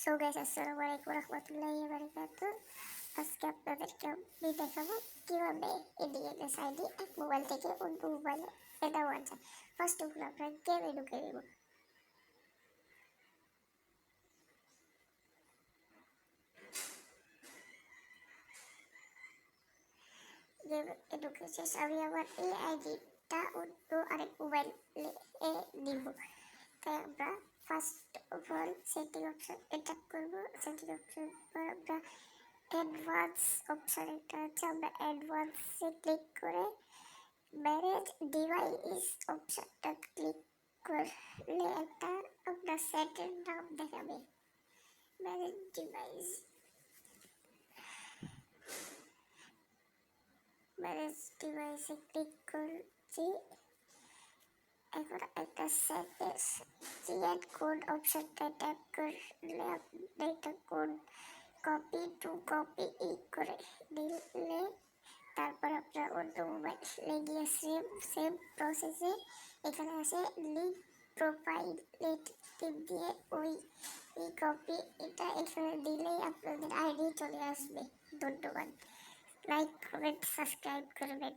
So guys, আসসালামু আলাইকুম রহমতুল্লাহি ওয়া বারাকাতুহু। আজকে আপনাদেরকে আমি দেখাবো কিভাবে এডিএনএস আইডি এক মোবাইল থেকে অন্য মোবাইলে দেওয়া যায়। ফার্স্ট অফ অল আমরা গেমে ঢুকে দেবো। গেমে ঢুকে শেষ আমি আমার এই আইডিটা অন্য আরেক মোবাইলে নিব। তাই আমরা first of all setting option এটা করবো। সেটিং অপশন পর আমরা অ্যাডভান্স অপশন একটা আছে, আমরা অ্যাডভান্সে ক্লিক করে ম্যানেজ ডিভাইস অপশনটা ক্লিক করলে একটা আপনার সেটের নাম দেখাবে। ম্যানেজ ডিভাইস, ম্যানেজ ডিভাইসে ক্লিক করছি। এখন একটা সেটের ক্রিয়েট কোড অপশনটা ট্যাপ করলে আপনি একটা কোড কপি টু কপি করে দিলে তারপর আপনার অন্য মোবাইলে গিয়ে সেম প্রসেসে এখানে আসে লিঙ্ক প্রোফাইল টিপ দিয়ে ওই কপি এটা এখানে দিলেই আপনাদের আইডি চলে আসবে। ধন্যবাদ। লাইক কমেন্ট সাবস্ক্রাইব করবেন।